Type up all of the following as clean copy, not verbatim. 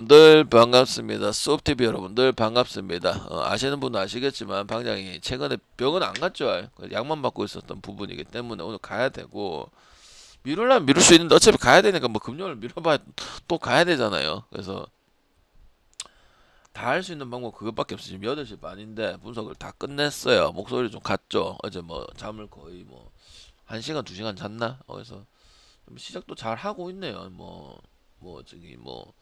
늘 반갑습니다. 수업TV 여러분들 반갑습니다. 아시는 분은 아시겠지만 방장이 최근에 병은 안 갔죠. 약만 받고 있었던 부분이기 때문에 오늘 가야 되고 미룰라면 미룰 수 있는데 어차피 가야 되니까 뭐 금요일 미뤄봐야 또 가야 되잖아요. 그래서 다 할 수 있는 방법 그것밖에 없어요. 지금 8시 반인데 분석을 다 끝냈어요. 목소리 좀 갔죠. 어제 뭐 잠을 거의 뭐 1시간 2시간 잤나? 그래서 좀 시작도 잘 하고 있네요. 뭐 저기 뭐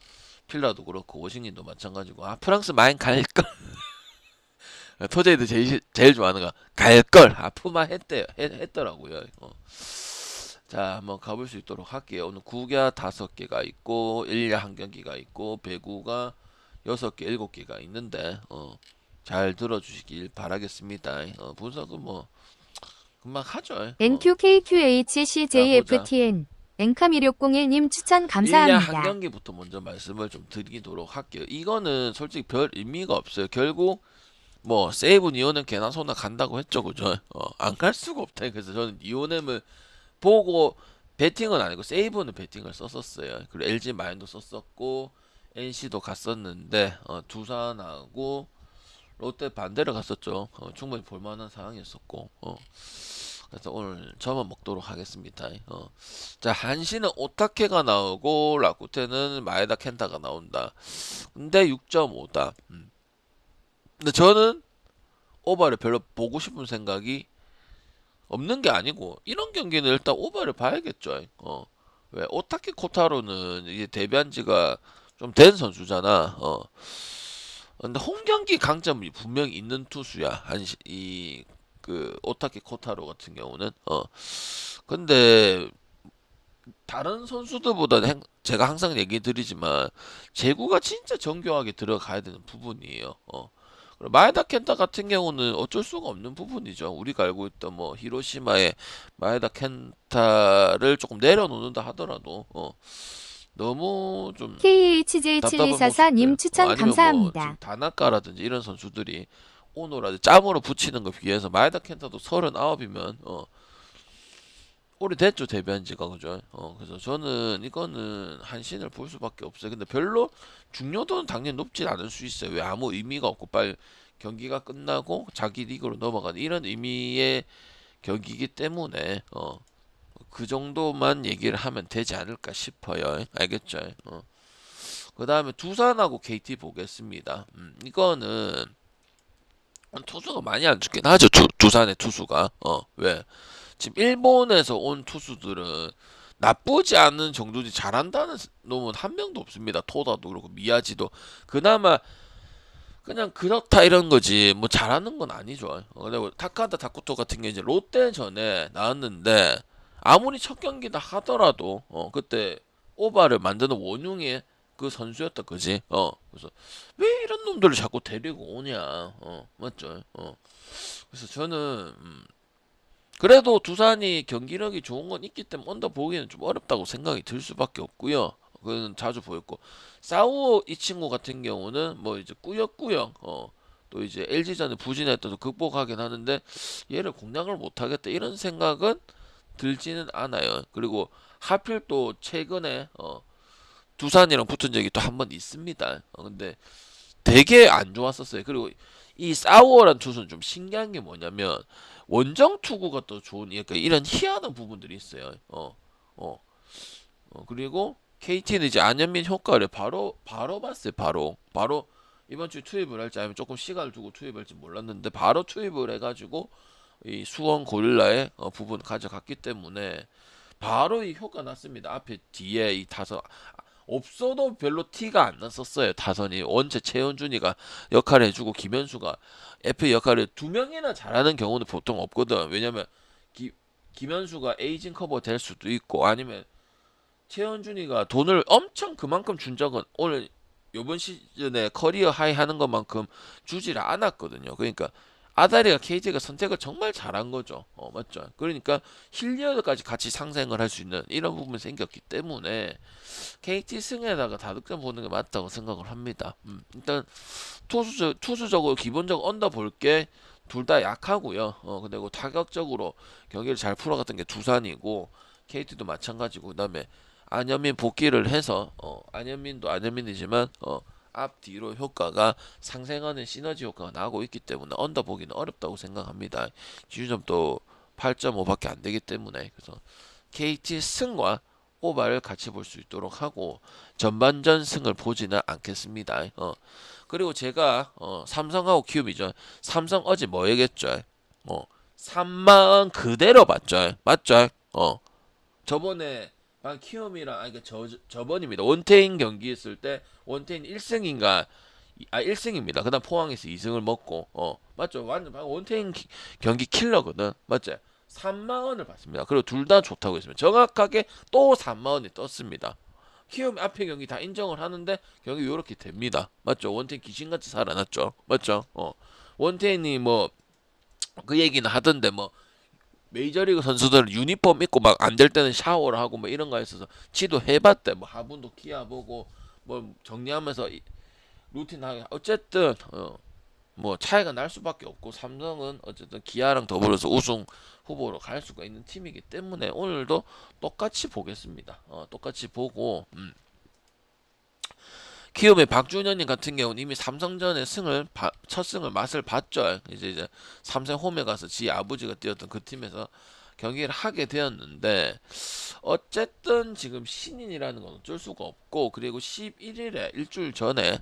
필라도 그렇고 워싱턴도 마찬가지고 프랑스 마인 갈걸. 토제이도 제일 좋아하는 거 갈걸. 푸마 했대요. 했더라고요. 자, 한번 가볼 수 있도록 할게요. 오늘 구야 5개가 있고 일야 한 경기가 있고 배구가 6개 7개가 있는데 잘 들어주시길 바라겠습니다. 분석은 뭐 금방 하죠. 자, 보자. NQKQHCJFTN 엔카미력01님 추천 1야 한 감사합니다. 경기부터 먼저 말씀을 좀 드리도록 할게요. 이거는 솔직히 별 의미가 없어요. 결국 뭐 세이브 니온은 개나 소나 간다고 했죠, 그죠? 안 갈 수가 없다. 그래서 저는 니온엠을 보고 배팅은 아니고 세이브는 배팅을 썼었어요. 그리고 LG 마인도 썼었고 NC도 갔었는데 두산하고 롯데 반대로 갔었죠. 충분히 볼만한 상황이었었고. 그래서 오늘 저만 먹도록 하겠습니다. 자, 한시는 오타케가 나오고 라쿠테는 마에다 켄타가 나온다. 근데 6.5다. 근데 저는 오바를 별로 보고 싶은 생각이 없는 게 아니고 이런 경기는 일단 오바를 봐야겠죠. 왜 오타케 코타로는 이제 데뷔한 지가 좀 된 선수잖아. 근데 홈 경기 강점이 분명히 있는 투수야. 이 그 오타케 코타로 같은 경우는 근데 다른 선수들보다는 제가 항상 얘기 드리지만 제구가 진짜 정교하게 들어가야 되는 부분이에요. 마에다 켄타 같은 경우는 어쩔 수가 없는 부분이죠. 우리가 알고 있던 뭐 히로시마의 마에다 켄타를 조금 내려놓는다 하더라도 너무 좀 답답한 모습들 KHJ7244님 추천 아니면 뭐 지금 감사합니다. 다나카라든지 이런 선수들이 오노라든지 짬으로 붙이는 거 비해서 마에다 켄타도 39이면 오래됐죠 데뷔한 지가 그죠. 그래서 저는 이거는 한신을 볼 수밖에 없어요. 근데 별로 중요도는 당연히 높진 않을 수 있어요. 왜 아무 의미가 없고 빨리 경기가 끝나고 자기 리그로 넘어가는 이런 의미의 경기이기 때문에 그 정도만 얘기를 하면 되지 않을까 싶어요. 알겠죠? 그 다음에 두산하고 KT 보겠습니다. 이거는 투수가 많이 안 죽긴 하죠. 두산의 투수가. 왜? 지금 일본에서 온 투수들은 나쁘지 않은 정도지 잘한다는 놈은 한 명도 없습니다. 토다도 그렇고 미야지도 그나마 그냥 그렇다 이런 거지 뭐 잘하는 건 아니죠. 그리고 타카다 다쿠토 같은 게 이제 롯데 전에 나왔는데 아무리 첫 경기다 하더라도 그때 오바를 만드는 원흉의 그 선수였다 그지. 그래서 왜 이런 놈들을 자꾸 데리고 오냐. 맞죠. 그래서 저는 그래도 두산이 경기력이 좋은 건 있기 때문에 언더 보기는 좀 어렵다고 생각이 들 수밖에 없고요. 그건 자주 보였고 사우어 이 친구 같은 경우는 뭐 이제 꾸역꾸역 또 이제 LG전에 부진했던 극복하긴 하는데 얘를 공략을 못하겠다 이런 생각은 들지는 않아요. 그리고 하필 또 최근에 두산이랑 붙은 적이 또 한 번 있습니다. 근데 되게 안 좋았었어요. 그리고 이 사우어란 투수는 좀 신기한 게 뭐냐면 원정 투구가 또 좋은 그러니까 이런 희한한 부분들이 있어요. 어, 그리고 KT는 이제 안현민 효과를 바로 봤어요. 바로 이번 주에 투입을 할지 아니면 조금 시간을 두고 투입할지 몰랐는데 바로 투입을 해가지고 이 수원 고릴라의 부분 가져갔기 때문에 바로 이 효과 났습니다. 앞에 뒤에 이 타선 없어도 별로 티가 안 났었어요. 타선이 원체 최현준이가 역할을 해주고 김현수가 F 역할을 2명이나 잘하는 경우는 보통 없거든. 왜냐면 김현수가 에이징 커버 될 수도 있고 아니면 최현준이가 돈을 엄청 그만큼 준 적은 오늘 요번 시즌에 커리어 하이 하는 것만큼 주지를 않았거든요. 그러니까 아다리가 KT가 선택을 정말 잘한 거죠. 맞죠? 그러니까 힐리어드까지 같이 상생을 할 수 있는 이런 부분이 생겼기 때문에 KT 승에다가 다득점 보는 게 맞다고 생각을 합니다. 일단 투수적으로 기본적으로 언더 볼게 둘 다 약하고요. 그리고 타격적으로 경기를 잘 풀어갔던 게 두산이고 KT도 마찬가지고 그다음에 안현민 복귀를 해서 안현민도 안현민이지만 앞뒤로 효과가 상생하는 시너지 효과가 나고 있기 때문에 언더 보기는 어렵다고 생각합니다. 기준점도 8.5밖에 안 되기 때문에 그래서 KT 승과 오바를 같이 볼 수 있도록 하고 전반전 승을 보지는 않겠습니다. 그리고 제가 삼성하고 키움이죠. 삼성 어제 뭐 얘기했죠? 3만 그대로 봤죠. 맞죠? 저번에 키움이랑 아니 저번입니다. 원태인 경기 했을 때 원태인 1승인가 1승입니다. 그다음 포항에서 2승을 먹고 맞죠? 완전 원태인 경기 킬러거든. 맞죠? 3만 원을 받습니다. 그리고 둘 다 좋다고 했습니다. 정확하게 또 3만 원이 떴습니다. 키움 앞에 경기 다 인정을 하는데 경기 이렇게 됩니다. 맞죠? 원태인 귀신같이 살아났죠. 맞죠? 원태인이 뭐 그 얘기는 하던데 뭐 메이저리그 선수들은 유니폼 입고 막 안 될 때는 샤워를 하고 뭐 이런 거 있어서 지도 해봤대. 뭐 하분도 키아 보고 뭐 정리하면서 루틴 하게 어쨌든 뭐 차이가 날 수밖에 없고 삼성은 어쨌든 기아랑 더불어서 우승 후보로 갈 수가 있는 팀이기 때문에 오늘도 똑같이 보겠습니다. 똑같이 보고 키움의 박준현님 같은 경우는 이미 삼성전의 첫 승을 맛을 봤죠. 이제 삼성 홈에 가서 지 아버지가 뛰었던 그 팀에서 경기를 하게 되었는데 어쨌든 지금 신인이라는 건 어쩔 수가 없고 그리고 11일에 일주일 전에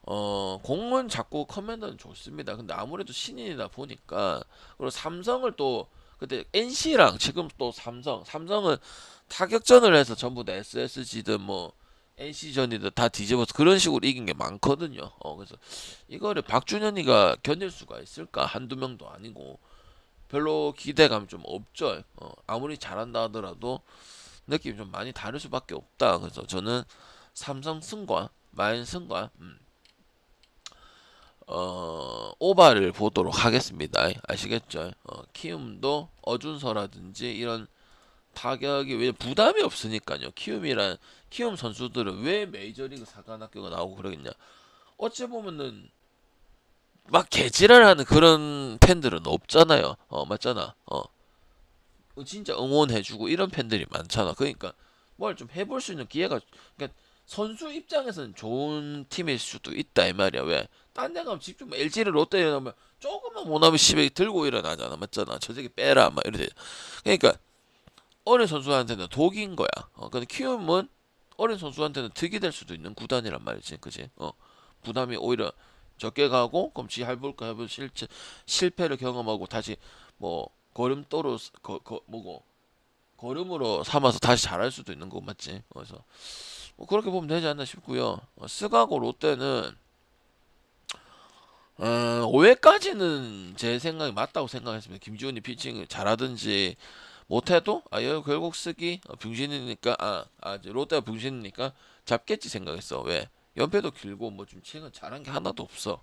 공은 자꾸 커맨더는 좋습니다. 근데 아무래도 신인이다 보니까 그리고 삼성을 또 그때 NC랑 지금 또 삼성은 타격전을 해서 전부 다 SSG든 뭐 NC전이든 다 뒤집어서 그런 식으로 이긴 게 많거든요. 그래서 이거를 박준현이가 견딜 수가 있을까? 한두 명도 아니고 별로 기대감이 좀 없죠. 아무리 잘한다 하더라도 느낌이 좀 많이 다를 수밖에 없다. 그래서 저는 삼성 승과 마인 승과 오바를 보도록 하겠습니다. 아시겠죠? 키움도 어준서라든지 이런 타격이 왜 부담이 없으니까요. 키움 선수들은 왜 메이저리그 사관학교가 나오고 그러겠냐? 어찌 보면은 막 개지랄하는 그런 팬들은 없잖아요. 맞잖아. 진짜 응원해주고 이런 팬들이 많잖아. 그러니까 뭘 좀 해볼 수 있는 기회가 그러니까 선수 입장에서는 좋은 팀일 수도 있다 이 말이야. 왜? 딴 데 가면 집중 LG를 롯데에 넣으면 조금만 못하면 집에 들고 일어나잖아. 맞잖아. 저 새끼 빼라 막 이러지. 그러니까 어린 선수한테는 독인 거야. 근데 키움은 어린 선수한테는 득이 될 수도 있는 구단이란 말이지. 그지? 부담이 오히려 적게 가고 그럼 지 해볼까 해볼 실패를 경험하고 다시 뭐 걸음도로 뭐고 걸음으로 삼아서 다시 잘할 수도 있는 거 맞지? 그래서 뭐 그렇게 보면 되지 않나 싶고요. 스가고 롯데는 5회까지는 제 생각이 맞다고 생각했습니다. 김지훈이 피칭을 잘하든지 못해도 여기 결국 쓰기 병신이니까 이제 롯데가 병신이니까 잡겠지 생각했어. 왜? 연패도 길고 뭐 좀 최근 잘한 게 하나도 없어.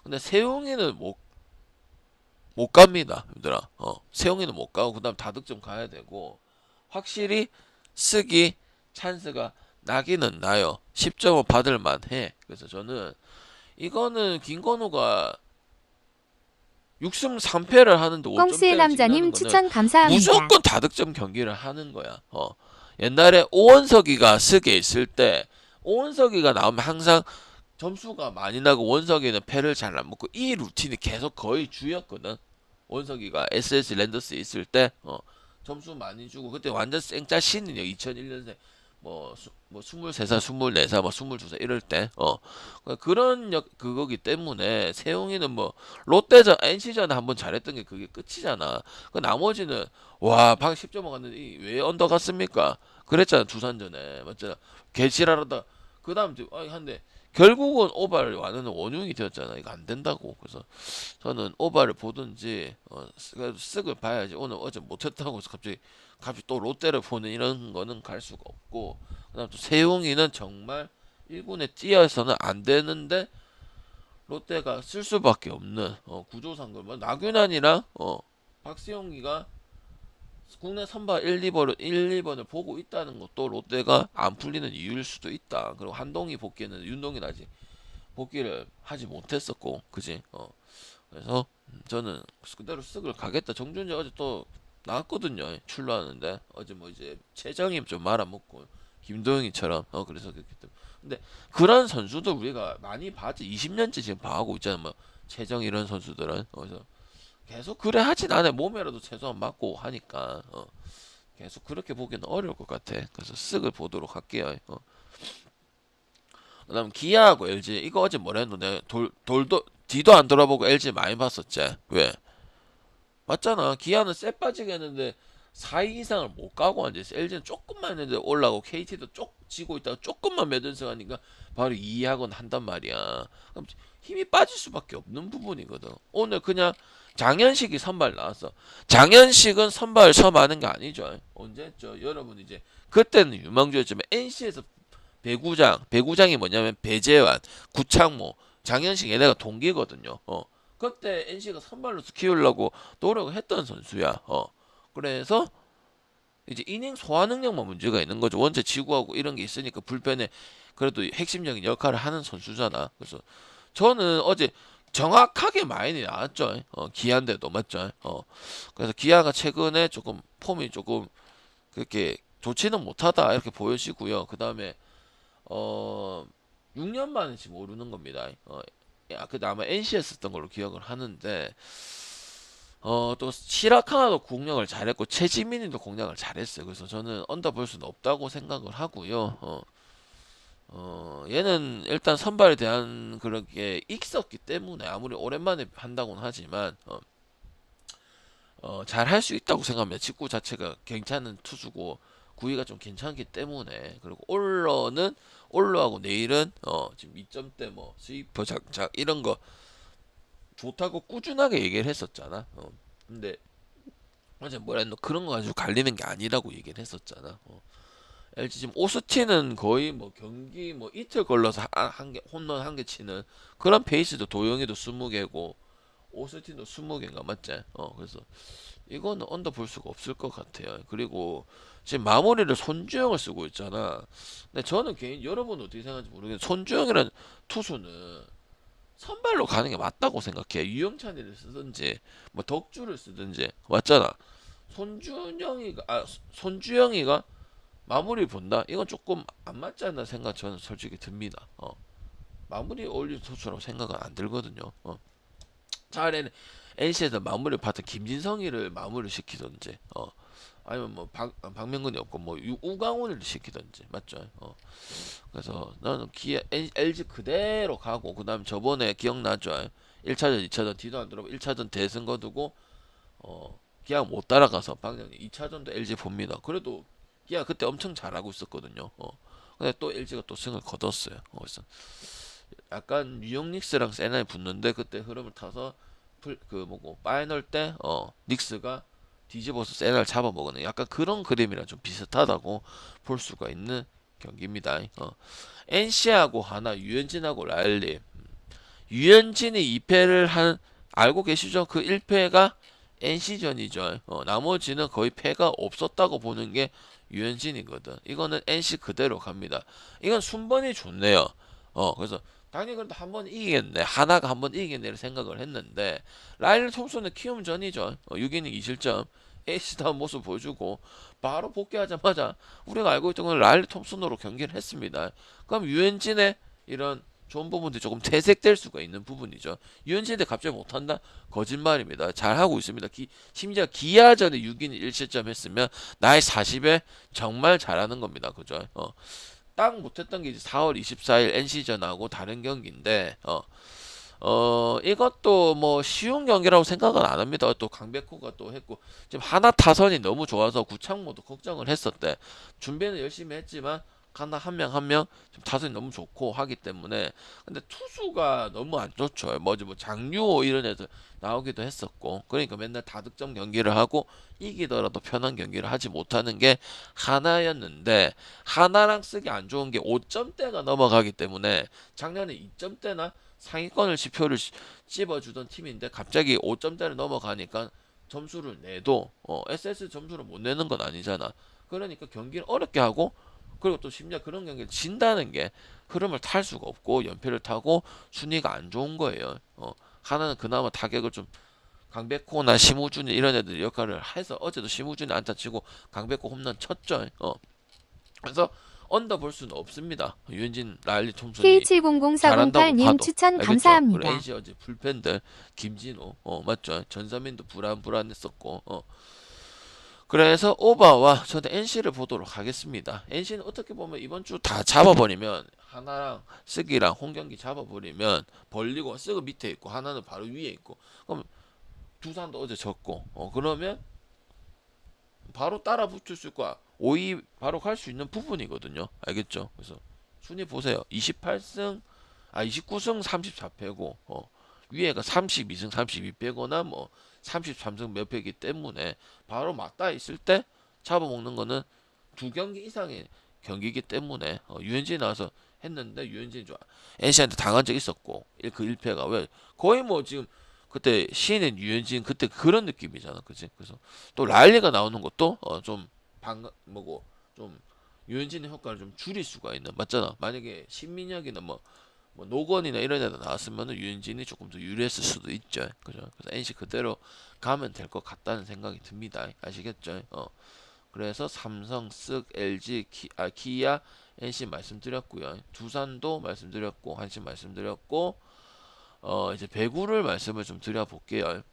근데 세용이는 못 갑니다, 얘들아. 세용이는 못 가고 그다음 다득점 가야 되고 확실히 쓰기 찬스가 나기는 나요. 10점은 받을 만해. 그래서 저는 이거는 김건우가 6승 3패를 하는데 꽁스의 5점대를 남자님 찍는 거는 추천 감사합니다. 무조건 다득점 경기를 하는 거야. 옛날에 오원석이가 쓰게 있을 때 오원석이가 나오면 항상 점수가 많이 나고 원석이는 패를 잘 안 먹고 이 루틴이 계속 거의 주였거든. 원석이가 SS 랜더스 있을 때 점수 많이 주고 그때 완전 생짜 신인이야. 2001년생 뭐 23살, 24살, 뭐 22살 이럴 때 그런 그거기 때문에 세용이는 뭐 롯데전, NC전 한번 잘했던 게 그게 끝이잖아. 그 나머지는 와, 방 10점 먹었는데 왜 언더 갔습니까? 그랬잖아 두산전에 맞잖아. 개지랄하다 그다음 한데 결국은 오바를 와는 원흉이 되었잖아. 이거 안 된다고. 그래서 저는 오바를 보든지 쓱을 봐야지. 오늘 어제 못했다고 해서 갑자기 또 롯데를 보는 이런 거는 갈 수가 없고 그다음 또 세용이는 정말 1군에 뛰어서는 안 되는데 롯데가 쓸 수밖에 없는 구조상 뭐 나균환이랑 박세용이가 국내 선발 1, 2번을 보고 있다는 것도 롯데가 안 풀리는 이유일 수도 있다. 그리고 한동희 복귀는 윤동이 아직 복귀를 하지 못했었고, 그지? 그래서 저는 그대로 쓱을 가겠다. 정준재 어제 또 나왔거든요. 출루하는데 어제 뭐 이제 최정임 좀 말아먹고 김도영이처럼 그래서 그렇기 때문에 근데 그런 선수도 우리가 많이 봤지 20년째 지금 봐오고 있잖아 뭐 최정 이런 선수들은 그래서 계속 그래 하진 않아 몸에라도 최소한 맞고 하니까 계속 그렇게 보기는 어려울 것 같아. 그래서 쓱을 보도록 할게요. 그다음 기아하고 LG 이거 어제 뭐랬노 내가 돌도 뒤도 안 돌아보고 LG 많이 봤었지. 왜? 맞잖아. 기아는 쎄 빠지게 했는데 4위 이상을 못 가고 앉아있어. LG는 조금만 했는데 올라가고 KT도 쪽 지고 있다가 조금만 몇 연승 하니까 바로 2위하곤 한단 말이야. 그럼 힘이 빠질 수밖에 없는 부분이거든. 오늘 그냥 장현식이 선발 나왔어. 장현식은 선발 처음 하는 게 아니죠. 언제 했죠? 여러분 이제 그때는 유망주였지만 NC에서 배구장이 뭐냐면 배재환, 구창모, 장현식 얘네가 동기거든요. 그때 NC가 선발로서 키우려고 노력을 했던 선수야. 그래서 이제 이닝 소화 능력만 문제가 있는 거죠. 원체 지구하고 이런 게 있으니까 불펜에 그래도 핵심적인 역할을 하는 선수잖아. 그래서 저는 어제 정확하게 마인이 나왔죠. 기아인데도 맞죠. 그래서 기아가 최근에 조금 폼이 조금 그렇게 좋지는 못하다 이렇게 보여지고요. 그 다음에 6년 만에 지금 오르는 겁니다. 그 아마 NC였었던 걸로 기억을 하는데 또 시라카나도 공략을 잘했고 최지민이도 공략을 잘했어요. 그래서 저는 언더 볼 수는 없다고 생각을 하고요. 얘는 일단 선발에 대한 그런 게 있었기 때문에 아무리 오랜만에 한다고는 하지만 잘 할 수 있다고 생각합니다. 직구 자체가 괜찮은 투수고 구위가 좀 괜찮기 때문에 그리고 올러하고 내일은 지금 2점대 뭐 스위퍼 장착 이런 거 좋다고 꾸준하게 얘기를 했었잖아. 근데 어제 뭐라 했노 그런 거 가지고 갈리는 게 아니라고 얘기를 했었잖아. LG 지금 오스틴은 거의 뭐 경기 뭐 이틀 걸러서 한 개 홈런 한 개 치는 그런 페이스도 도영이도 20개고 오스틴도 20개인가 맞지? 그래서 이거는 언더 볼 수가 없을 것 같아요. 그리고 지금 마무리를 손주영을 쓰고 있잖아. 근데 저는 개인 여러분 어떻게 생각하는지 모르겠는데 손주영이라는 투수는 선발로 가는 게 맞다고 생각해. 유영찬이를 쓰든지 뭐 덕주를 쓰든지 맞잖아. 손주영이가 마무리 본다? 이건 조금 안 맞지 않나 생각 저는 솔직히 듭니다. 마무리 올린 투수라고 생각은 안 들거든요. 차라리 NC에서 마무리 봤던 김진성이를 마무리 시키던지, 아니면 뭐 박명근이 없고 뭐 우강훈을 시키던지, 맞죠? 그래서 나는 LG 그대로 가고, 그 다음 저번에 기억나죠? 1차전, 2차전 뒤도 안 돌아보고 1차전 대승 거두고, 기아 못 따라가서 박영님 2차전도 LG 봅니다. 그래도 기아 그때 엄청 잘하고 있었거든요. 근데 또 LG가 또 승을 거뒀어요. 그래서 약간 뉴욕닉스랑 세나이 붙는데 그때 흐름을 타서 그 뭐고 파이널 때 닉스가 뒤집어서 세나를 잡아먹는 약간 그런 그림이랑 좀 비슷하다고 볼 수가 있는 경기입니다. NC하고 하나 유현진하고 라일리 유현진이 2패를 한 알고 계시죠? 그 1패가 NC전이죠. 나머지는 거의 패가 없었다고 보는 게 유현진이거든. 이거는 NC 그대로 갑니다. 이건 순번이 좋네요. 그래서 당연히 그래도 한 번 이기겠네. 하나가 한 번 이기겠네 생각을 했는데 라이언 톰슨은 키움 전이죠. 6이닝 2실점 에이스다운 모습 보여주고 바로 복귀하자마자 우리가 알고 있던 건 라이언 톰슨으로 경기를 했습니다. 그럼 유현진의 이런 좋은 부분들이 조금 퇴색될 수가 있는 부분이죠. 유현진인데 갑자기 못한다? 거짓말입니다. 잘하고 있습니다. 심지어 기아전에 6이닝 1실점 했으면 나이 40에 정말 잘하는 겁니다. 그죠? 딱 못했던 게 이제 4월 24일 NC전하고 다른 경기인데 이것도 뭐 쉬운 경기라고 생각은 안 합니다. 또 강백호가 또 했고 지금 하나 타선이 너무 좋아서 구창모도 걱정을 했었대. 준비는 열심히 했지만 하나 한 명 한 명 지금 타선이 너무 좋고 하기 때문에 근데 투수가 너무 안 좋죠. 뭐지 뭐 장유호 이런 애들 나오기도 했었고 그러니까 맨날 다득점 경기를 하고 이기더라도 편한 경기를 하지 못하는 게 하나였는데 하나랑 쓰기 안 좋은 게 5점대가 넘어가기 때문에 작년에 2점대나 상위권을 지표를 찝어주던 팀인데 갑자기 5점대를 넘어가니까 점수를 내도 SS 점수를 못 내는 건 아니잖아. 그러니까 경기를 어렵게 하고 그리고 또 심지어 그런 경기를 진다는 게 흐름을 탈 수가 없고 연패를 타고 순위가 안 좋은 거예요. 하나는 그나마 타격을 좀 강백호나 심우준이 이런 애들 역할을 해서 어제도 심우준이 안타 치고 강백호 홈런 쳤죠. 그래서 언더 볼 수는 없습니다. 유현진 라일리 톰슨이 잘한다고 K700408님 봐도 추천 알겠죠? 그리고 감사합니다. NC 어제 불펜들 김진호 맞죠? 전서민도 불안했었고 그래서 오바와 저는 NC를 보도록 하겠습니다. NC는 어떻게 보면 이번 주 다 잡아버리면 하나랑 쓰기랑 홍경기 잡아버리면 벌리고 쓰기 밑에 있고 하나는 바로 위에 있고 그럼 두산도 어제 졌고 그러면 바로 따라 붙을 수 있고 5위 바로 갈 수 있는 부분이거든요. 알겠죠? 그래서 순위 보세요. 29승 34패고 위에가 32승 32패거나 뭐 33승 몇 패이기 때문에 바로 맞닿아 있을 때 잡아먹는 거는 두 경기 이상의 경기이기 때문에 유현진이 나와서 했는데 유현진이 좀 NC한테 당한 적 있었고 그 1패가 왜 거의 뭐 지금 그때 신인 유현진 그때 그런 느낌이잖아, 그치? 그래서 또 라일리가 나오는 것도 좀 뭐고 좀 유현진의 효과를 좀 줄일 수가 있는 맞잖아. 만약에 신민혁이나 뭐 노건이나 이런 애들 나왔으면 유현진이 조금 더 유리했을 수도 있죠. 그죠? 그래서 NC 그대로 가면 될 것 같다는 생각이 듭니다. 아시겠죠? 그래서 삼성, 쓱, LG, 기아, NC 말씀드렸고요. 두산도 말씀드렸고 한신 말씀드렸고 이제 배구를 말씀을 좀 드려볼게요.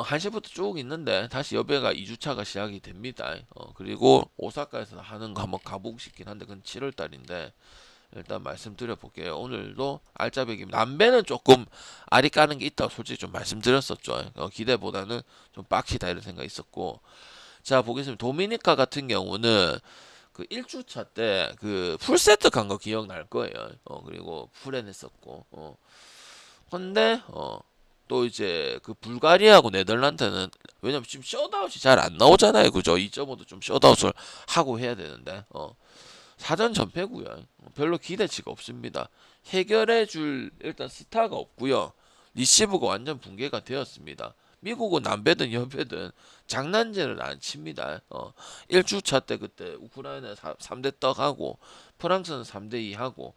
한시부터 쭉 있는데 다시 여배가 2주차가 시작이 됩니다. 그리고 오사카에서 하는 거 한번 가보시긴 한데 그건 7월 달인데 일단 말씀드려 볼게요. 오늘도 알짜배기 남배는 조금 알이 까는 게 있다고 솔직히 좀 말씀드렸었죠. 기대보다는 좀 빡시다 이런 생각이 있었고 자 보겠습니다. 도미니카 같은 경우는 그 1주차 때 그 풀세트 간 거 기억날 거예요. 그리고 풀엔 했었고 근데 또 이제 그 불가리아하고 네덜란드는 왜냐면 지금 셧아웃이 잘 안 나오잖아요. 그죠? 2.5도 좀 셧아웃을 하고 해야 되는데 사전 전패고요. 별로 기대치가 없습니다. 해결해 줄 일단 스타가 없고요. 리시브가 완전 붕괴가 되었습니다. 미국은 남배든 여배든 장난질을 안 칩니다. 1주차 때 그때 우크라이나 3대 떡하고 프랑스는 3대2 하고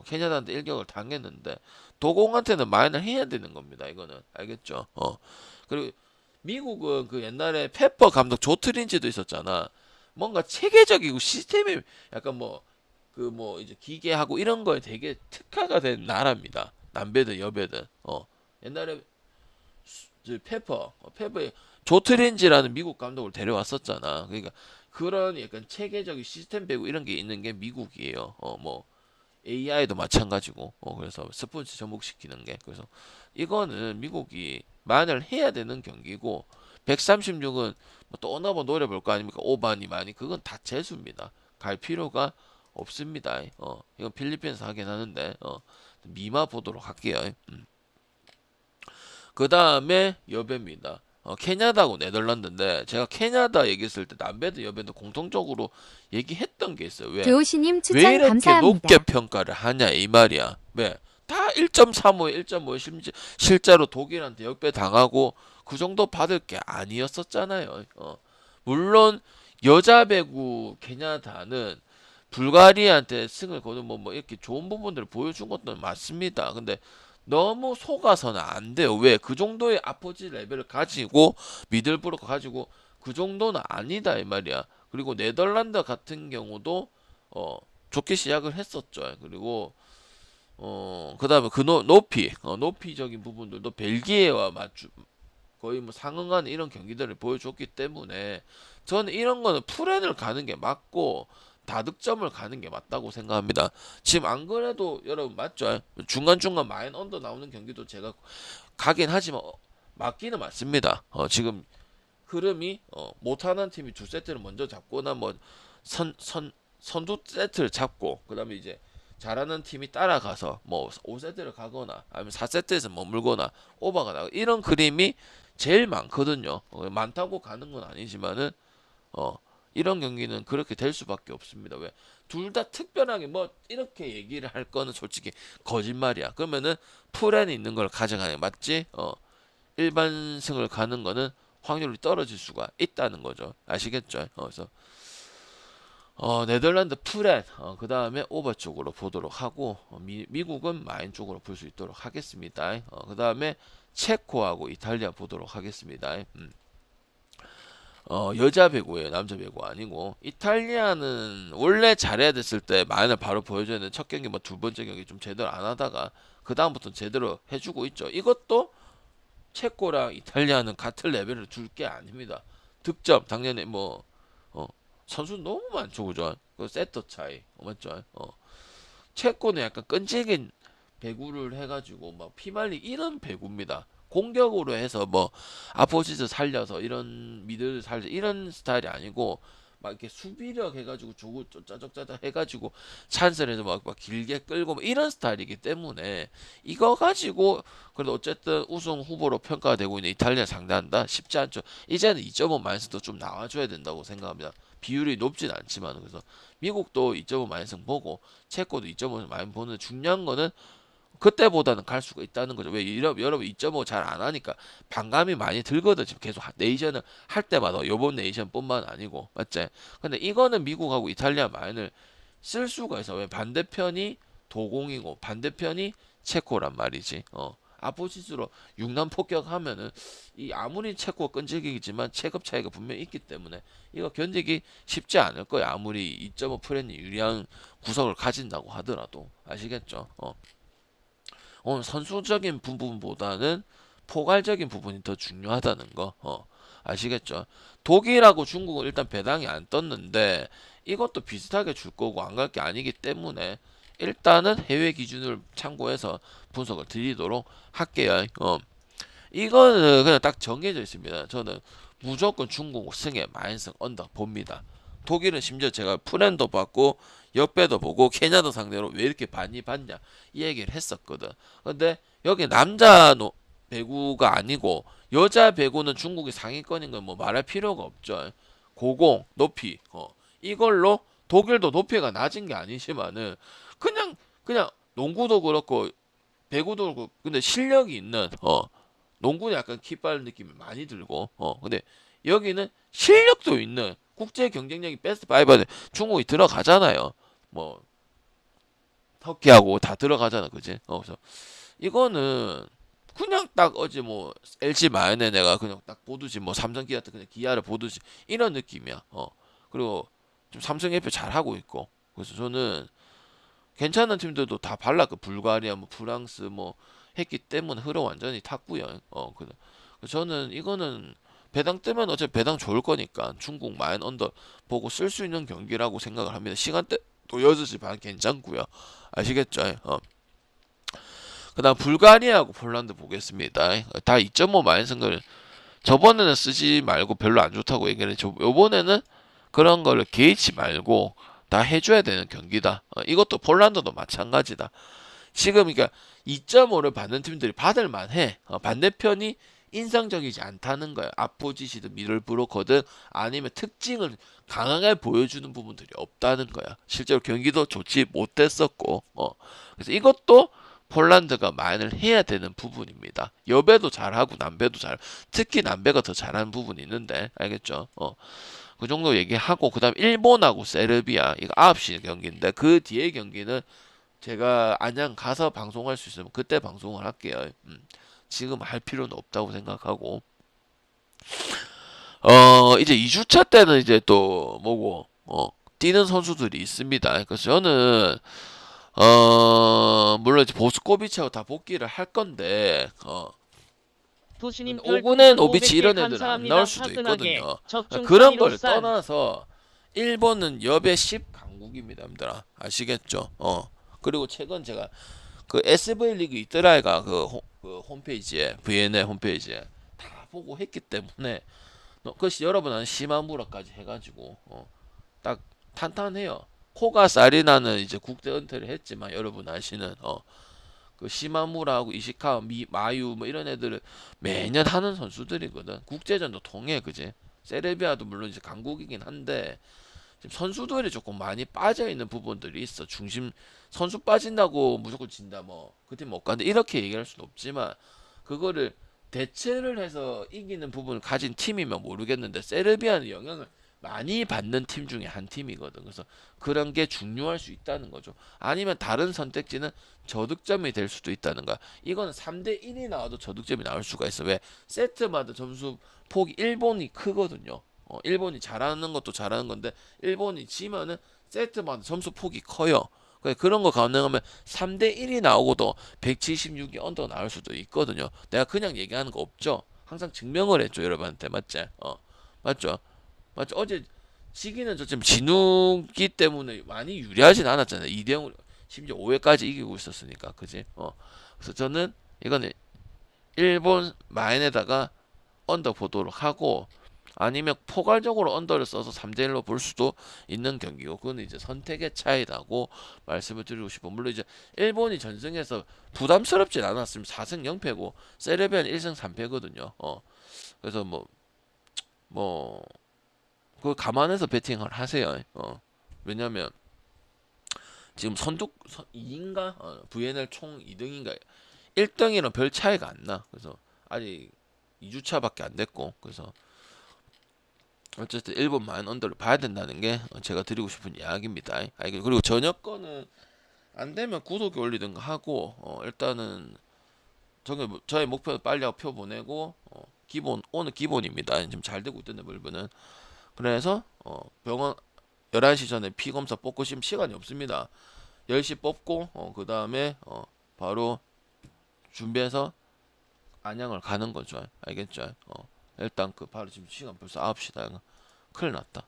케냐한테 일격을 당했는데 도공한테는 마인을 해야 되는 겁니다. 이거는 알겠죠? 그리고 미국은 그 옛날에 페퍼 감독 조트린지도 있었잖아. 뭔가 체계적이고 시스템이 약간 이제 기계하고 이런 거에 되게 특화가 된 나라입니다. 남배든 여배든 옛날에 페퍼의 조트린지라는 미국 감독을 데려왔었잖아. 그러니까 그런 약간 체계적인 시스템 배구 이런 게 있는 게 미국이에요. 뭐 AI도 마찬가지고 그래서 스포츠 접목시키는 게 그래서 이거는 미국이 만을 해야 되는 경기고 136은 또 어느 한번 노려볼 거 아닙니까? 오바니 많이 그건 다 재수입니다. 갈 필요가 없습니다. 이건 필리핀에서 하긴 하는데 미마 보도록 할게요. 그 다음에 여배입니다. 캐나다하고 네덜란드인데 제가 캐나다 얘기했을 때 남배도 여배도 공통적으로 얘기했던 게 있어요. 교우시님 왜 추천 이렇게 감사합니다. 높게 평가를 하냐 이 말이야. 왜? 다 1.35, 1.5 실제로 독일한테 역배 당하고 그 정도 받을 게 아니었었잖아요. 물론 여자 배구 캐나다는 불가리아한테 승을 거둔 뭐 이렇게 좋은 부분들을 보여준 것도 맞습니다. 근데 너무 속아서는 안 돼요. 왜? 그 정도의 아포지 레벨을 가지고 미들브로커 가지고 그 정도는 아니다 이 말이야. 그리고 네덜란드 같은 경우도 좋게 시작을 했었죠. 그리고 그다음에 그 높이적인 부분들도 벨기에와 맞추 거의 뭐 상응하는 이런 경기들을 보여줬기 때문에 저는 이런 거는 풀엔을 가는 게 맞고 다득점을 가는 게 맞다고 생각합니다. 지금 안 그래도 여러분 맞죠? 중간중간 마인 언더 나오는 경기도 제가 가긴 하지만 맞기는 맞습니다. 지금 흐름이 못하는 팀이 두 세트를 먼저 잡거나 뭐 선두 세트를 잡고 그다음에 이제 잘하는 팀이 따라가서 뭐 5세트를 가거나 아니면 4세트에서 머물거나 오버가 나고 이런 그림이 제일 많거든요. 많다고 가는 건 아니지만은 이런 경기는 그렇게 될 수밖에 없습니다. 왜? 둘 다 특별하게 뭐 이렇게 얘기를 할 거는 솔직히 거짓말이야. 그러면은 풀안에 있는 걸 가져가는 게 맞지? 일반승을 가는 거는 확률이 떨어질 수가 있다는 거죠. 아시겠죠? 그래서 네덜란드 프렌, 그 다음에 오버 쪽으로 보도록 하고, 미국은 마인 쪽으로 볼 수 있도록 하겠습니다. 그 다음에 체코하고 이탈리아 보도록 하겠습니다. 여자 배구예요. 남자 배구 아니고. 이탈리아는 원래 잘해야 됐을 때 마인을 바로 보여줘야 되는 첫 경기, 뭐 두 번째 경기 좀 제대로 안 하다가, 그 다음부터는 제대로 해주고 있죠. 이것도 체코랑 이탈리아는 같은 레벨을 둘 게 아닙니다. 득점, 당연히 뭐, 선수 너무 많죠, 그죠? 그 세터 차이, 맞죠? 체코는 약간 끈질긴 배구를 해가지고 막 피말리 이런 배구입니다. 공격으로 해서 뭐 아포지스 살려서 이런 미들 살려 이런 스타일이 아니고 막 이렇게 수비력 해가지고 조고 짜적짜적 해가지고 찬스를 해서 막 길게 끌고 뭐 이런 스타일이기 때문에 이거 가지고 그래도 어쨌든 우승 후보로 평가되고 있는 이탈리아 상대한다 쉽지 않죠. 이제는 2.5 마이너스도 좀 나와줘야 된다고 생각합니다. 비율이 높진 않지만 그래서 미국도 2.5 마이너스 보고 체코도 2.5 마이너스 보는 중요한 거는 그때보다는 갈 수가 있다는 거죠. 왜 여러분 2.5 잘 안 하니까 반감이 많이 들거든. 지금 계속 네이션을 할 때마다 요번 네이션뿐만 아니고 맞지? 근데 이거는 미국하고 이탈리아 마인을 쓸 수가 있어. 왜 반대편이 도공이고 반대편이 체코란 말이지. 아포지스로 육남 폭격하면은 이 아무리 체코 끈질기지만 체급 차이가 분명히 있기 때문에 이거 견디기 쉽지 않을 거야. 아무리 2.5 프렌이 유리한 구석을 가진다고 하더라도 아시겠죠? 선수적인 부분보다는 포괄적인 부분이 더 중요하다는 거, 아시겠죠? 독일하고 중국은 일단 배당이 안 떴는데 이것도 비슷하게 줄 거고 안 갈 게 아니기 때문에 일단은 해외 기준을 참고해서 분석을 드리도록 할게요. 이거는 그냥 딱 정해져 있습니다. 저는 무조건 중국 승에 마인승 언더 봅니다. 독일은 심지어 제가 프렌도 봤고 역배도 보고 케냐도 상대로 왜 이렇게 많이 봤냐 이 얘기를 했었거든. 근데 여기 남자 배구가 아니고 여자 배구는 중국이 상위권인 건 뭐 말할 필요가 없죠. 고공 높이 이걸로 독일도 높이가 낮은 게 아니지만은 그냥 농구도 그렇고 배구도 그렇고 근데 실력이 있는 농구는 약간 키 빠른 느낌이 많이 들고 근데 여기는 실력도 있는 국제 경쟁력이 베스트 5에 중국이 들어가잖아요. 뭐 터키하고 다 들어가잖아, 그지? 그래서 이거는 그냥 딱 어제 뭐 LG 마연에 내가 그냥 딱 보듯이 뭐 삼성 기아 때 그냥 기아를 보듯이 이런 느낌이야. 그리고 좀 삼성 예표 잘 하고 있고 그래서 저는 괜찮은 팀들도 다 발랐고 불가리아 뭐 프랑스 뭐 했기 때문에 흐름 완전히 탔고요. 저는 이거는 배당 뜨면 어차피 배당 좋을 거니까 중국 마인 언더 보고 쓸 수 있는 경기라고 생각을 합니다. 시간대 또 6시 반 괜찮고요. 아시겠죠? 그다음 불가리아하고 폴란드 보겠습니다. 다 2.5 마이너스를 저번에는 쓰지 말고 별로 안 좋다고 얘기를 했죠. 요번에는 그런 거를 개의치 말고 다 해줘야 되는 경기다. 이것도 폴란드도 마찬가지다. 지금 그러니까 2.5를 받는 팀들이 받을 만해. 반대편이 인상적이지 않다는 거야. 아포지시든 미들 브로커든 아니면 특징을 강하게 보여주는 부분들이 없다는 거야. 실제로 경기도 좋지 못했었고, 그래서 이것도 폴란드가 마인을 해야 되는 부분입니다. 여배도 잘하고 남배도 잘, 특히 남배가 더 잘하는 부분이 있는데, 알겠죠? 그 정도 얘기하고, 그 다음 일본하고 세르비아, 이거 9시 경기인데, 그 뒤에 경기는 제가 안양 가서 방송할 수 있으면 그때 방송을 할게요. 지금 할 필요는 없다고 생각하고 이제 2주차 때는 이제 또 뭐고 뛰는 선수들이 있습니다. 그래서 저는 물론 이제 보스코비치하고 다 복귀를 할 건데 도시님 5군엔 별풍선 오비치 500개 이런 애들은 안 감사합니다. 나올 수도 화끈하게 있거든요. 적중 그런 걸 파이로산. 떠나서 일본은 여배 10 강국입니다, 여러분들 아시겠죠? 그리고 최근 제가 그 SV 리그 있더라가 그 홈페이지에 VNL 홈페이지에 다 보고 했기 때문에 그것이 여러분은 시마무라까지 해가지고 딱 탄탄해요. 코가 사리나는 이제 국대 은퇴를 했지만 여러분 아시는 그 시마무라하고 이시카 마유 뭐 이런 애들을 매년 하는 선수들이거든. 국제전도 통해 그지? 세르비아도 물론 이제 강국이긴 한데 지금 선수들이 조금 많이 빠져 있는 부분들이 있어. 중심 선수 빠진다고 무조건 진다 뭐 그 팀 못 가는데 이렇게 얘기할 수는 없지만 그거를 대체를 해서 이기는 부분을 가진 팀이면 모르겠는데 세르비아는 영향을 많이 받는 팀 중에 한 팀이거든. 그래서 그런 게 중요할 수 있다는 거죠. 아니면 다른 선택지는 저득점이 될 수도 있다는 거야. 이거는 3대 1이 나와도 저득점이 나올 수가 있어. 왜? 세트마다 점수 폭이 일본이 크거든요. 일본이 잘하는 것도 잘하는 건데 일본이 지면은 세트마다 점수 폭이 커요. 그런 거 가능하면 3대 1이 나오고도 176이 언더 나올 수도 있거든요. 내가 그냥 얘기하는 거 없죠. 항상 증명을 했죠, 여러분한테. 맞지? 맞죠? 맞죠? 어제 시기는 졌지만 진우기 때문에 많이 유리하진 않았잖아요. 2대 0으로 심지어 5회까지 이기고 있었으니까. 그지? 그래서 저는 이거는 일본 마인에다가 언더 보도록 하고 아니면 포괄적으로 언더를 써서 3대 1로 볼 수도 있는 경기고 그건 이제 선택의 차이라고 말씀을 드리고 싶어. 물론 이제 일본이 전승해서 부담스럽진 않았으면 4승 0패고 세르비아는 1승 3패거든요. 그래서 뭐 그걸 감안해서 배팅을 하세요. 왜냐면 지금 선두 2인가 VNL 총 2등인가 1등이랑 별 차이가 안 나. 그래서 아직 2주차밖에 안 됐고 그래서 어쨌든 일본 마인 언더를 봐야 된다는 게 제가 드리고 싶은 이야기입니다. 그리고 저녁 거는 안 되면 구독에 올리든가 하고 일단은 저의 목표는 빨리 표 보내고 기본 오늘 기본입니다. 지금 잘 되고 있던데 물건은 그래서 병원 11시 전에 피 검사 뽑고 지금 시간이 없습니다. 10시 뽑고 그 다음에 바로 준비해서 안양을 가는 거죠. 알겠죠? 일단 그 바로 지금 시간 벌써 9시다. 큰일 났다.